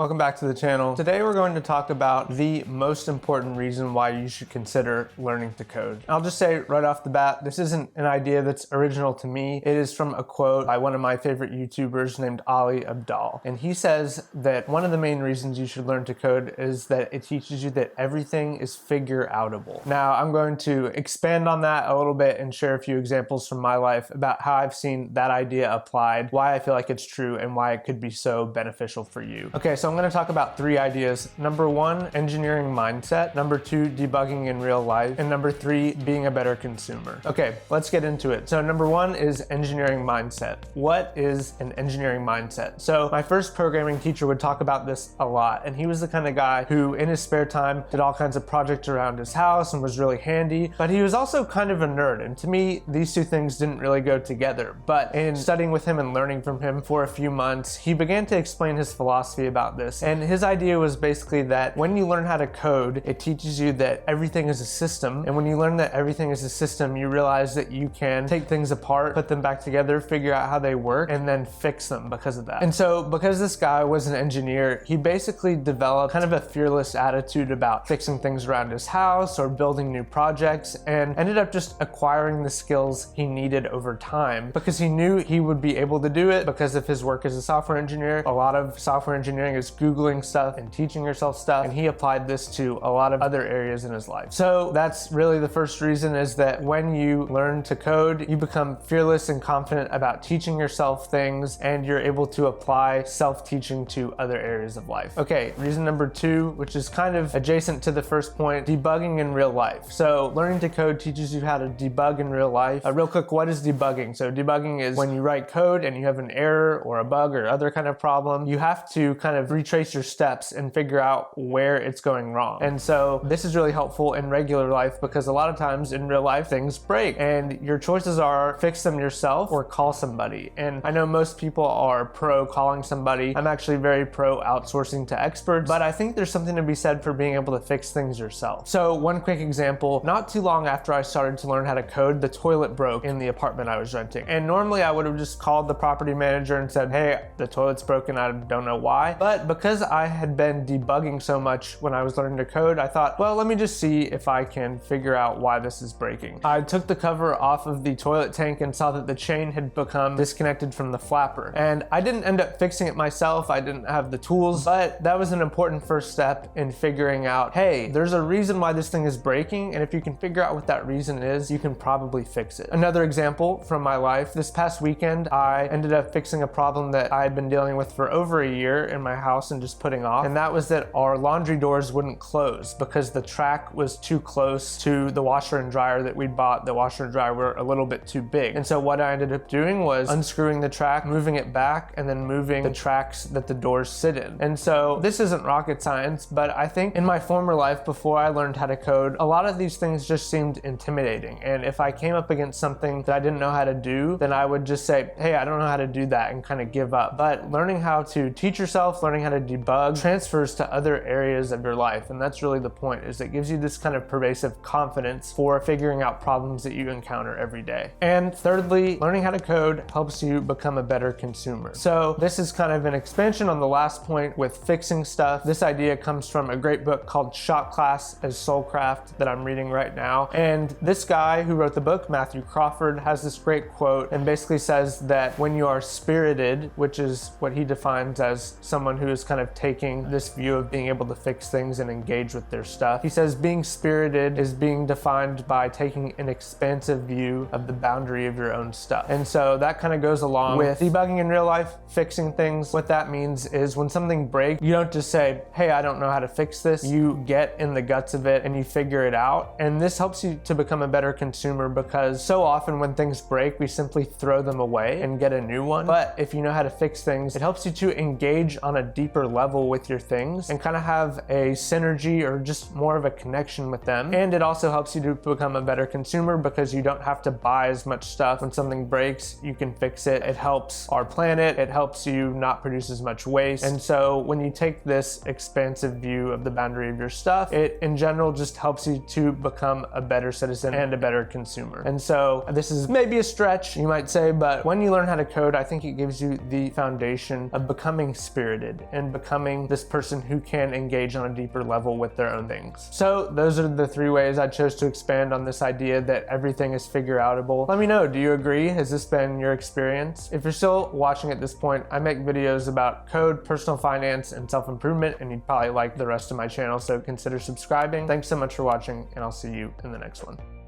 Welcome back to the channel. Today we're going to talk about the most important reason why you should consider learning to code. I'll just say right off the bat, this isn't an idea that's original to me. It is from a quote by one of my favorite YouTubers named Ali Abdaal. And he says that one of the main reasons you should learn to code is that it teaches you that everything is figure-outable. Now, I'm going to expand on that a little bit and share a few examples from my life about how I've seen that idea applied, why I feel like it's true, and why it could be so beneficial for you. Okay, so I'm going to talk about 3 ideas. Number 1, engineering mindset. Number 2, debugging in real life. And number 3, being a better consumer. Okay, let's get into it. So number 1 is engineering mindset. What is an engineering mindset? So my first programming teacher would talk about this a lot, and he was the kind of guy who in his spare time did all kinds of projects around his house and was really handy, but he was also kind of a nerd. And to me, these two things didn't really go together. But in studying with him and learning from him for a few months, he began to explain his philosophy about this. And his idea was basically that when you learn how to code, it teaches you that everything is a system. And when you learn that everything is a system, you realize that you can take things apart, put them back together, figure out how they work, and then fix them because of that. And so because this guy was an engineer, he basically developed kind of a fearless attitude about fixing things around his house or building new projects, and ended up just acquiring the skills he needed over time because he knew he would be able to do it because of his work as a software engineer. A lot of software engineering is Googling stuff and teaching yourself stuff, and he applied this to a lot of other areas in his life. So that's really the first reason, is that when you learn to code, you become fearless and confident about teaching yourself things, and you're able to apply self-teaching to other areas of life. Okay, reason number 2, which is kind of adjacent to the first point, debugging in real life. So learning to code teaches you how to debug in real life. Real quick, what is debugging? So debugging is when you write code and you have an error or a bug or other kind of problem, you have to kind of retrace your steps and figure out where it's going wrong. And so this is really helpful in regular life because a lot of times in real life things break and your choices are fix them yourself or call somebody. And I know most people are pro calling somebody. I'm actually very pro outsourcing to experts, but I think there's something to be said for being able to fix things yourself. So one quick example, not too long after I started to learn how to code, the toilet broke in the apartment I was renting. And normally I would have just called the property manager and said, hey, the toilet's broken, I don't know why. But because I had been debugging so much when I was learning to code, I thought, well, let me just see if I can figure out why this is breaking. I took the cover off of the toilet tank and saw that the chain had become disconnected from the flapper. And I didn't end up fixing it myself. I didn't have the tools, but that was an important first step in figuring out, hey, there's a reason why this thing is breaking. And if you can figure out what that reason is, you can probably fix it. Another example from my life, this past weekend, I ended up fixing a problem that I had been dealing with for over a year in my house and just putting off. And that was that our laundry doors wouldn't close because the track was too close to the washer and dryer that we'd bought. The washer and dryer were a little bit too big. And so what I ended up doing was unscrewing the track, moving it back, and then moving the tracks that the doors sit in. And so this isn't rocket science, but I think in my former life before I learned how to code, a lot of these things just seemed intimidating. And if I came up against something that I didn't know how to do, then I would just say, hey, I don't know how to do that, and kind of give up. But learning how to teach yourself, learning how to debug transfers to other areas of your life. And that's really the point, is it gives you this kind of pervasive confidence for figuring out problems that you encounter every day. And thirdly, learning how to code helps you become a better consumer. So this is kind of an expansion on the last point with fixing stuff. This idea comes from a great book called Shop Class as Soulcraft that I'm reading right now. And this guy who wrote the book, Matthew Crawford, has this great quote and basically says that when you are spirited, which is what he defines as someone who is kind of taking this view of being able to fix things and engage with their stuff. He says being spirited is being defined by taking an expansive view of the boundary of your own stuff. And so that kind of goes along with debugging in real life, fixing things. What that means is when something breaks, you don't just say, hey, I don't know how to fix this. You get in the guts of it and you figure it out. And this helps you to become a better consumer because so often when things break, we simply throw them away and get a new one. But if you know how to fix things, it helps you to engage on a deeper level with your things and kind of have a synergy or just more of a connection with them. And it also helps you to become a better consumer because you don't have to buy as much stuff. When something breaks, you can fix it. It helps our planet. It helps you not produce as much waste. And so when you take this expansive view of the boundary of your stuff, it in general just helps you to become a better citizen and a better consumer. And so this is maybe a stretch, you might say, but when you learn how to code, I think it gives you the foundation of becoming spirited. interested in becoming this person who can engage on a deeper level with their own things. So those are the 3 ways I chose to expand on this idea that everything is figure outable. Let me know, do you agree? Has this been your experience? If you're still watching at this point, I make videos about code, personal finance, and self-improvement, and you'd probably like the rest of my channel, so consider subscribing. Thanks so much for watching, and I'll see you in the next one.